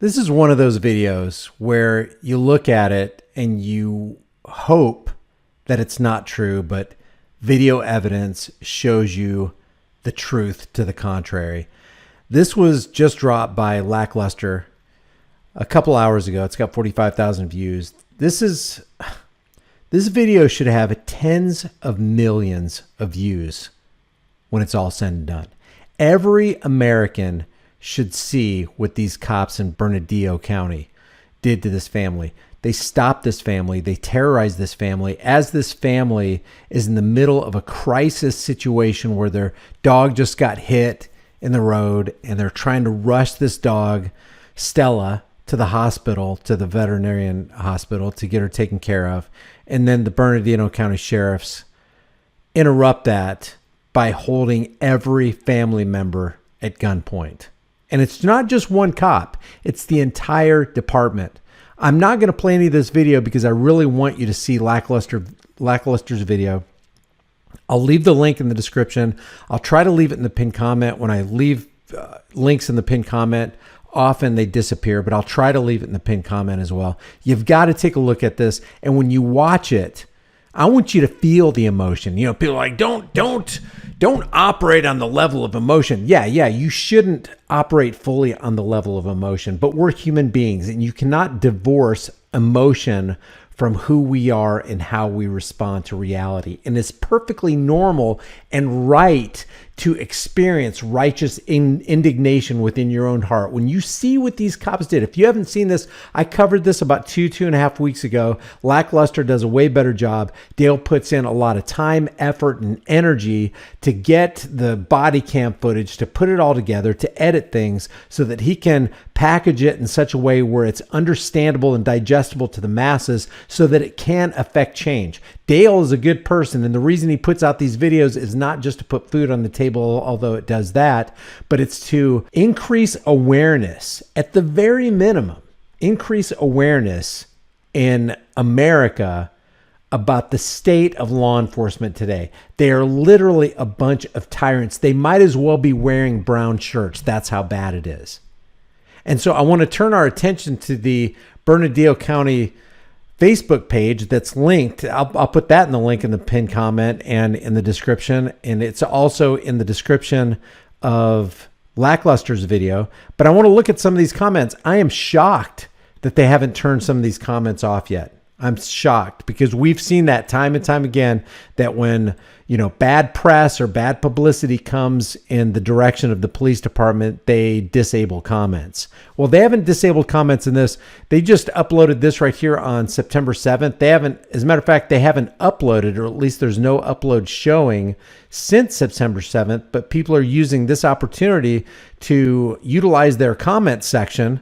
This is one of those videos where you look at it and you hope that it's not true, but video evidence shows you the truth to the contrary. This was just dropped by Lackluster a couple hours ago. It's got 45,000 views. This video should have tens of millions of views when it's all said and done. Every American should see what these cops in Bernalillo County did to this family. They stopped this family. They terrorized this family as this family is in the middle of a crisis situation where their dog just got hit in the road and they're trying to rush this dog, Stella, to the hospital, to the veterinarian hospital to get her taken care of. And then the Bernalillo County sheriffs interrupt that by holding every family member at gunpoint. And it's not just one cop, it's the entire department. I'm not going to play any of this video because I really want you to see Lackluster's video. I'll leave the link in the description. I'll try to leave it in the pinned comment. When I leave links in the pinned comment, often they disappear, but I'll try to leave it in the pinned comment as well. You've got to take a look at this. And when you watch it, I want you to feel the emotion. You know, people are like, don't operate on the level of emotion. Yeah, you shouldn't operate fully on the level of emotion, but we're human beings and you cannot divorce emotion from who we are and how we respond to reality. And it's perfectly normal and right to experience righteous indignation within your own heart. When you see what these cops did, if you haven't seen this, I covered this about two and a half weeks ago. Lackluster does a way better job. Dale puts in a lot of time, effort, and energy to get the body cam footage, to put it all together, to edit things so that he can package it in such a way where it's understandable and digestible to the masses so that it can affect change. Dale is a good person, and the reason he puts out these videos is not just to put food on the table, although it does that, but it's to increase awareness at the very minimum, increase awareness in America about the state of law enforcement today. They are literally a bunch of tyrants. They might as well be wearing brown shirts. That's how bad it is. And so I want to turn our attention to the Bernalillo County Facebook page that's linked. I'll put that in the link in the pinned comment and in the description. And it's also in the description of Lackluster's video. But I want to look at some of these comments. I am shocked that they haven't turned some of these comments off yet. I'm shocked because we've seen that time and time again, that when, bad press or bad publicity comes in the direction of the police department, they disable comments. Well, they haven't disabled comments in this. They just uploaded this right here on September 7th. They haven't, as a matter of fact, they haven't uploaded, or at least there's no upload showing since September 7th, but people are using this opportunity to utilize their comment section.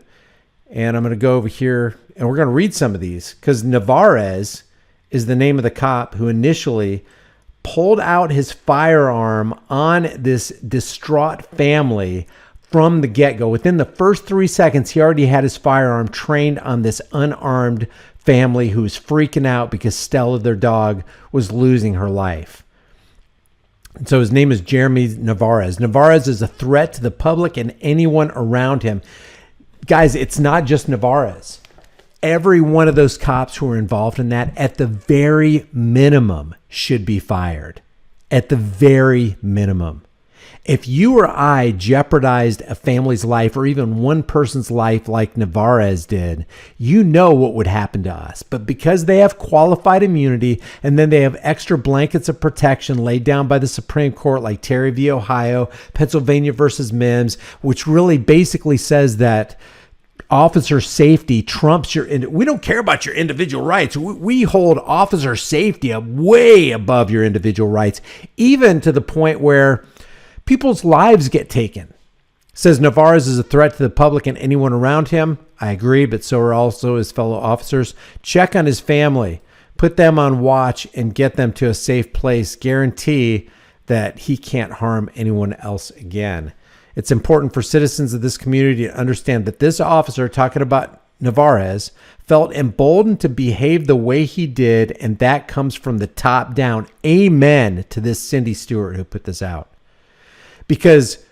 And I'm going to go over here and we're going to read some of these because Navarez is the name of the cop who initially pulled out his firearm on this distraught family from the get-go. Within the first 3 seconds, he already had his firearm trained on this unarmed family who was freaking out because Stella, their dog, was losing her life. And so his name is Jeremy Navarez. Navarez is a threat to the public and anyone around him. Guys, it's not just Navarez. Every one of those cops who are involved in that, at the very minimum, should be fired. At the very minimum. If you or I jeopardized a family's life or even one person's life like Navarez did, you know what would happen to us. But because they have qualified immunity and then they have extra blankets of protection laid down by the Supreme Court, like Terry v. Ohio, Pennsylvania versus Mims, which really basically says that officer safety trumps we don't care about your individual rights. We hold officer safety way above your individual rights, even to the point where people's lives get taken. Says Navarez is a threat to the public and anyone around him. I agree, but so are also his fellow officers. Check on his family, put them on watch, and get them to a safe place. Guarantee that he can't harm anyone else again. It's important for citizens of this community to understand that this officer, talking about Navarez, felt emboldened to behave the way he did, and that comes from the top down. Amen to this Cindy Stewart who put this out. Because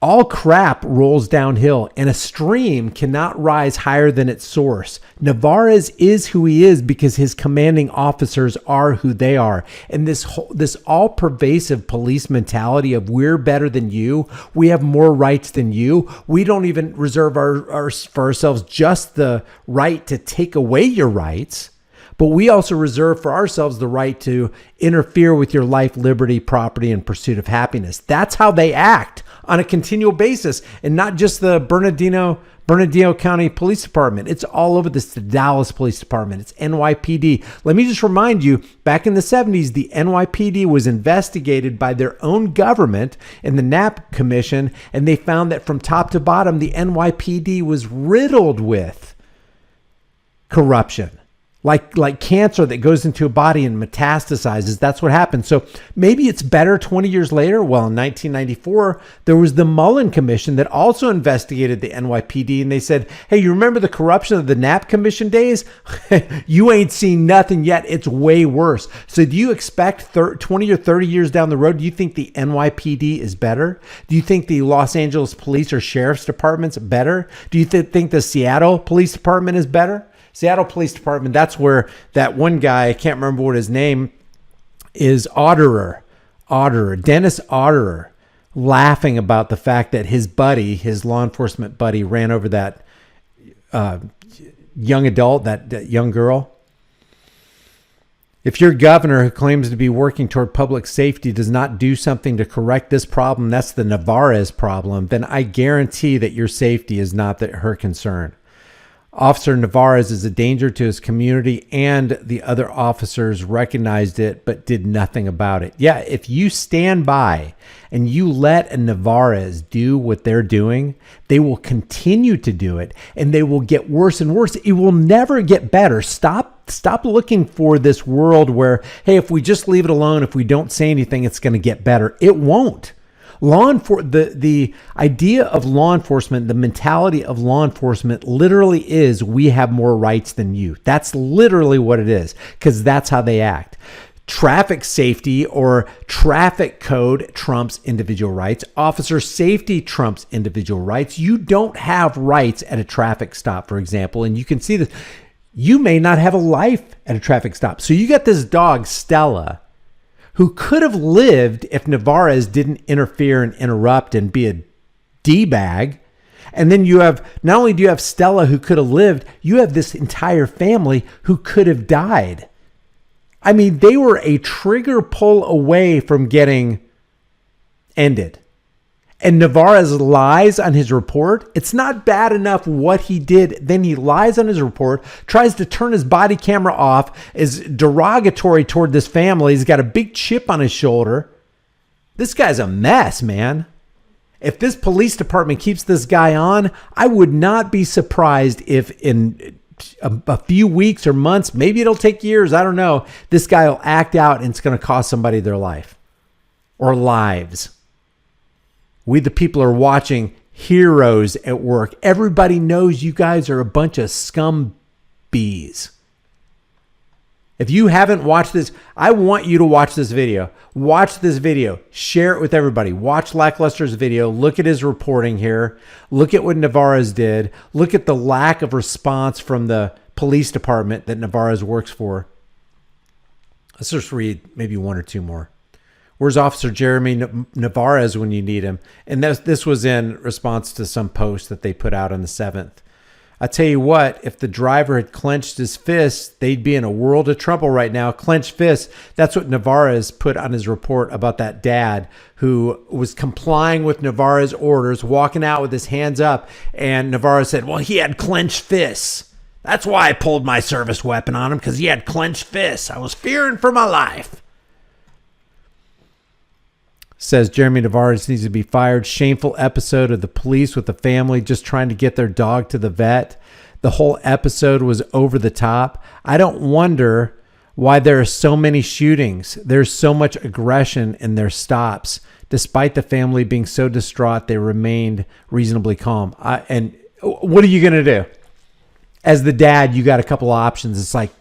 All crap rolls downhill, and a stream cannot rise higher than its source. Navarez is who he is because his commanding officers are who they are. And this all-pervasive police mentality of we're better than you, we have more rights than you, we don't even reserve for ourselves just the right to take away your rights, but we also reserve for ourselves the right to interfere with your life, liberty, property, and pursuit of happiness. That's how they act on a continual basis, and not just the Bernardino County Police Department. It's all over this. The Dallas Police Department. It's NYPD. Let me just remind you, back in the 70s, the NYPD was investigated by their own government in the Knapp Commission, and they found that from top to bottom, the NYPD was riddled with corruption. Like cancer that goes into a body and metastasizes. That's what happens. So maybe it's better 20 years later. Well, in 1994, there was the Mullen Commission that also investigated the NYPD. And they said, hey, you remember the corruption of the Knapp Commission days? You ain't seen nothing yet. It's way worse. So do you expect 20 or 30 years down the road, do you think the NYPD is better? Do you think the Los Angeles Police or Sheriff's Department's better? Do you think the Seattle Police Department is better? Seattle Police Department, that's where that one guy, I can't remember what his name is, Dennis Otterer, laughing about the fact that his law enforcement buddy, ran over that young adult, that young girl. If your governor, who claims to be working toward public safety, does not do something to correct this problem, that's the Navarez problem, then I guarantee that your safety is not her concern. Officer Navarez is a danger to his community, and the other officers recognized it but did nothing about it. Yeah, if you stand by and you let a Navarez do what they're doing, they will continue to do it, and they will get worse and worse. It will never get better. Stop looking for this world where, hey, if we just leave it alone, if we don't say anything, it's going to get better. It won't. The idea of law enforcement, the mentality of law enforcement literally is we have more rights than you. That's literally what it is, because that's how they act. Traffic safety or traffic code trumps individual rights. Officer safety trumps individual rights. You don't have rights at a traffic stop, for example, and you can see this. You may not have a life at a traffic stop. So you got this dog, Stella, who could have lived if Navarez didn't interfere and interrupt and be a D-bag. And then you have, not only do you have Stella who could have lived, you have this entire family who could have died. I mean, they were a trigger pull away from getting ended. And Navarez lies on his report. It's not bad enough what he did. Then he lies on his report, tries to turn his body camera off, is derogatory toward this family. He's got a big chip on his shoulder. This guy's a mess, man. If this police department keeps this guy on, I would not be surprised if in a few weeks or months, maybe it'll take years, I don't know, this guy will act out and it's going to cost somebody their life or lives. We, the people, are watching heroes at work. Everybody knows you guys are a bunch of scum bees. If you haven't watched this, I want you to watch this video. Watch this video. Share it with everybody. Watch Lackluster's video. Look at his reporting here. Look at what Navarez did. Look at the lack of response from the police department that Navarez works for. Let's just read maybe one or two more. Where's Officer Jeremy Navarez when you need him? And this was in response to some post that they put out on the 7th. I tell you what, if the driver had clenched his fist, they'd be in a world of trouble right now. Clenched fist. That's what Navarez put on his report about that dad who was complying with Navarez's orders, walking out with his hands up. And Navarez said, well, he had clenched fists. That's why I pulled my service weapon on him, because he had clenched fists. I was fearing for my life. Says Jeremy Navarez needs to be fired. Shameful episode of the police with the family just trying to get their dog to the vet. The whole episode was over the top. I don't wonder why there are so many shootings. There's so much aggression in their stops. Despite the family being so distraught, they remained reasonably calm. And what are you going to do? As the dad, you got a couple of options. It's like,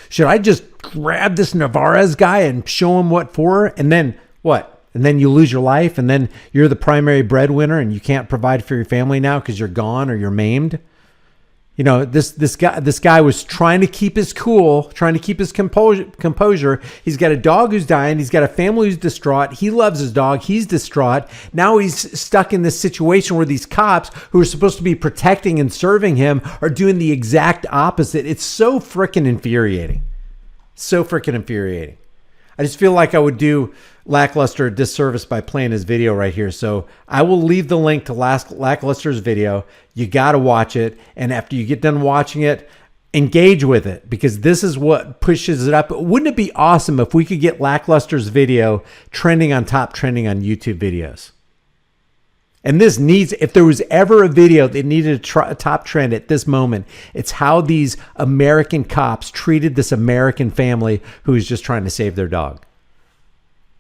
should I just grab this Navarez guy and show him what for? And then what? And then you lose your life, and then you're the primary breadwinner, and you can't provide for your family now because you're gone or you're maimed. You know, this guy was trying to keep his cool, trying to keep his composure. He's got a dog who's dying. He's got a family who's distraught. He loves his dog. He's distraught. Now he's stuck in this situation where these cops who are supposed to be protecting and serving him are doing the exact opposite. It's so freaking infuriating. So freaking infuriating. I just feel like I would do Lackluster a disservice by playing his video right here. So I will leave the link to Lackluster's video. You got to watch it. And after you get done watching it, engage with it, because this is what pushes it up. Wouldn't it be awesome if we could get Lackluster's video trending on YouTube videos? And this needs, if there was ever a video that needed a top trend at this moment, it's how these American cops treated this American family who was just trying to save their dog.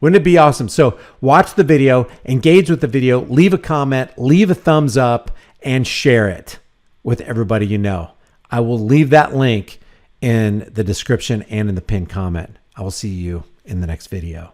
Wouldn't it be awesome? So watch the video, engage with the video, leave a comment, leave a thumbs up, and share it with everybody you know. I will leave that link in the description and in the pinned comment. I will see you in the next video.